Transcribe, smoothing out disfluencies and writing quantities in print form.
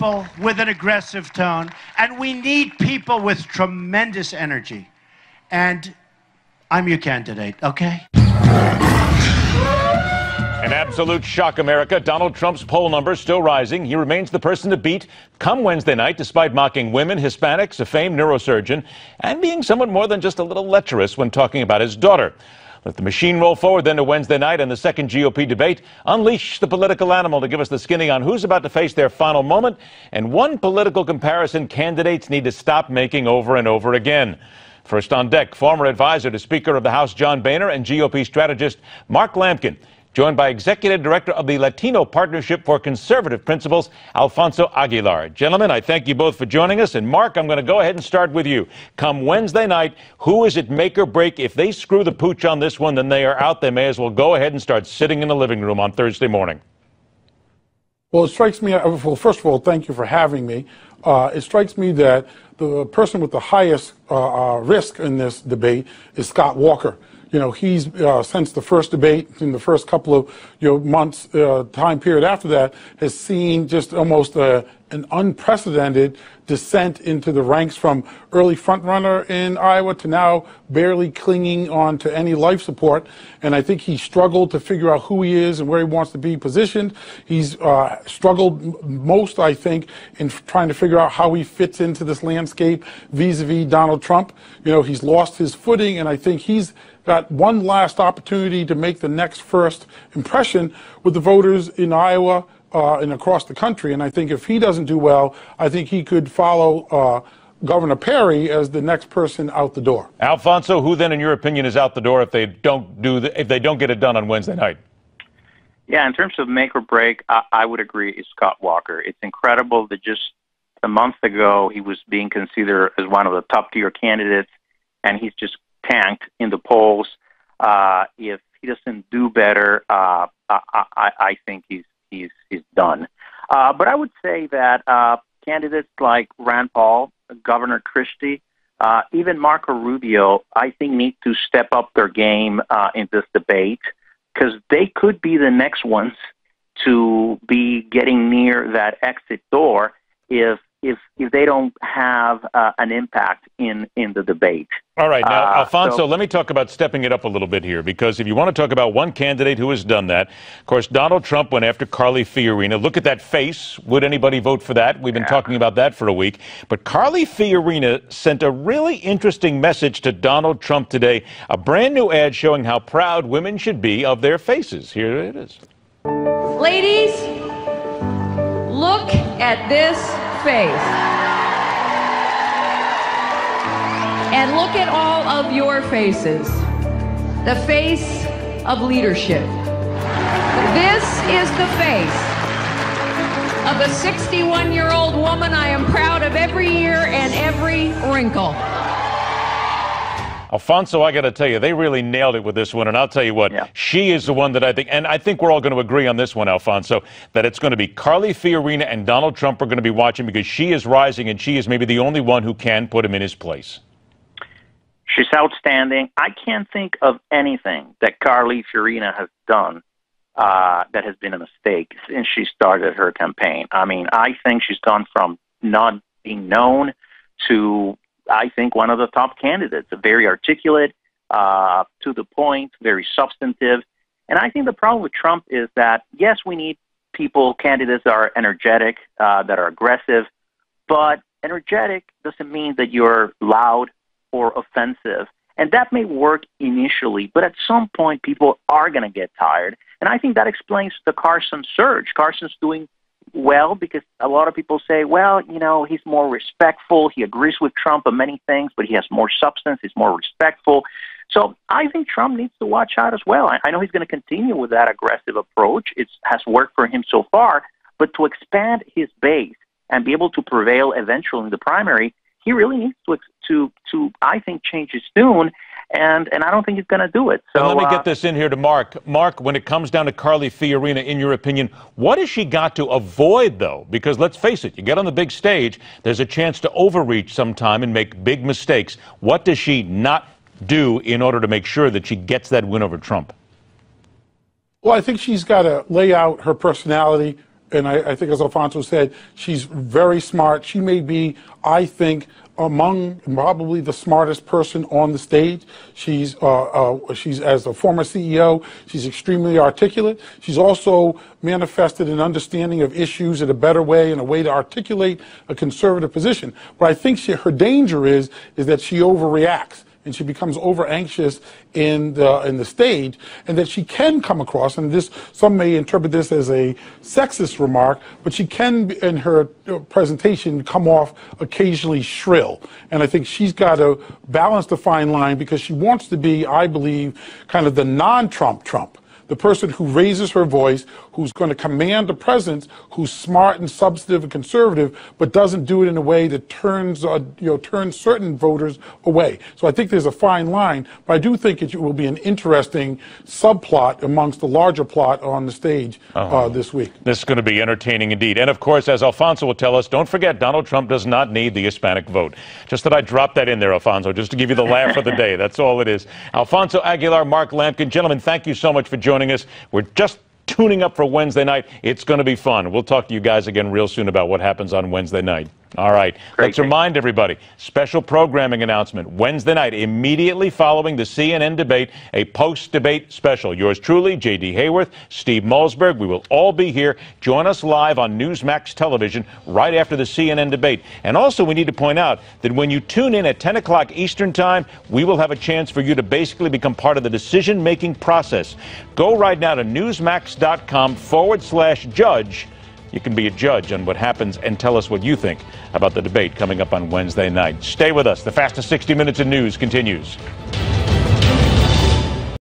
people with an aggressive tone, and we need people with tremendous energy. And I'm your candidate, okay? An absolute shock, America. Donald Trump's poll numbers still rising. He remains the person to beat come Wednesday night, despite mocking women, Hispanics, a famed neurosurgeon, and being somewhat more than just a little lecherous when talking about his daughter. Let the machine roll forward then to Wednesday night and the second GOP debate. Unleash the political animal to give us the skinny on who's about to face their final moment, and one political comparison candidates need to stop making over and over again. First on deck, former advisor to Speaker of the House John Boehner and GOP strategist Marc Lampkin, joined by Executive Director of the Latino Partnership for Conservative Principles, Alfonso Aguilar. Gentlemen, I thank you both for joining us. And Mark, I'm going to go ahead and start with you. Come Wednesday night, who is it make or break? If they screw the pooch on this one, then they are out. They may as well go ahead and start sitting in the living room on Thursday morning. Well, it strikes me, well, first of all, thank you for having me. It strikes me that the person with the highest risk in this debate is Scott Walker. You know, he's, since the first debate, in the first couple of months, time period after that, has seen just almost an unprecedented descent into the ranks from early frontrunner in Iowa to now barely clinging on to any life support. And I think he struggled to figure out who he is and where he wants to be positioned. He's struggled most, I think, in trying to figure out how he fits into this landscape vis-a-vis Donald Trump. You know, he's lost his footing, and I think he's got one last opportunity to make the next first impression with the voters in Iowa and across the country. And I think if he doesn't do well, I think he could follow Governor Perry as the next person out the door. Alfonso, who then, in your opinion, is out the door if they don't get it done on Wednesday night? Yeah, in terms of make or break, I would agree it's Scott Walker. It's incredible that just a month ago he was being considered as one of the top tier candidates, and he's just tanked in the polls. If he doesn't do better, I think he's done. But I would say that candidates like Rand Paul, Governor Christie, even Marco Rubio, I think need to step up their game in this debate, because they could be the next ones to be getting near that exit door if they don't have an impact in the debate. All right. Now, Alfonso, let me talk about stepping it up a little bit here, because if you want to talk about one candidate who has done that, of course, Donald Trump went after Carly Fiorina. Look at that face. Would anybody vote for that? We've been talking about that for a week. But Carly Fiorina sent a really interesting message to Donald Trump today, a brand new ad showing how proud women should be of their faces. Here it is. Ladies, look at this face. And look at all of your faces. The face of leadership. This is the face of a 61-year-old woman. I am proud of every year and every wrinkle. Alfonso, I got to tell you, they really nailed it with this one. And I'll tell you what, she is the one that I think, and I think we're all going to agree on this one, Alfonso, that it's going to be Carly Fiorina and Donald Trump are going to be watching, because she is rising and she is maybe the only one who can put him in his place. She's outstanding. I can't think of anything that Carly Fiorina has done that has been a mistake since she started her campaign. I mean, I think she's gone from not being known to, I think, one of the top candidates. Very articulate, to the point, very substantive. And I think the problem with Trump is that, yes, we need candidates that are energetic, that are aggressive, but energetic doesn't mean that you're loud or offensive. And that may work initially, but at some point people are going to get tired. And I think that explains the Carson surge. Carson's doing well because a lot of people say, well, you know, he's more respectful. He agrees with Trump on many things, but he has more substance. He's more respectful. So I think Trump needs to watch out as well. I know he's going to continue with that aggressive approach. It has worked for him so far, but to expand his base and be able to prevail eventually in the primary, he really needs to I think, change his tune, and I don't think he's going to do it. So let me get this in here to Mark. Mark, when it comes down to Carly Fiorina, in your opinion, what has she got to avoid, though? Because let's face it, you get on the big stage, there's a chance to overreach sometime and make big mistakes. What does she not do in order to make sure that she gets that win over Trump? Well, I think she's got to lay out her personality and I think, as Alfonso said, she's very smart. She may be, I think, among probably the smartest person on the stage. She's as a former CEO, she's extremely articulate. She's also manifested an understanding of issues in a better way and a way to articulate a conservative position. But I think her danger is that she overreacts and she becomes over anxious in the stage, and that she can come across, and this, some may interpret this as a sexist remark, but she can, in her presentation, come off occasionally shrill. And I think she's got to balance the fine line, because she wants to be, I believe, kind of the non-Trump Trump. The person who raises her voice, who's going to command a presence, who's smart and substantive and conservative, but doesn't do it in a way that turns certain voters away. So I think there's a fine line, but I do think it will be an interesting subplot amongst the larger plot on the stage this week. This is going to be entertaining indeed. And of course, as Alfonso will tell us, don't forget, Donald Trump does not need the Hispanic vote. Just that I dropped that in there, Alfonso, just to give you the laugh of the day. That's all it is. Alfonso Aguilar, Marc Lampkin, gentlemen, thank you so much for joining us. We're just tuning up for Wednesday night. It's going to be fun. We'll talk to you guys again real soon about what happens on Wednesday night. All right. Let's remind everybody, special programming announcement Wednesday night, immediately following the CNN debate, a post-debate special. Yours truly, J.D. Hayworth, Steve Malzberg. We will all be here. Join us live on Newsmax television right after the CNN debate. And also, we need to point out that when you tune in at 10 o'clock Eastern Time, we will have a chance for you to basically become part of the decision-making process. Go right now to newsmax.com/judge. You can be a judge on what happens and tell us what you think about the debate coming up on Wednesday night. Stay with us. The fastest 60 minutes in news continues.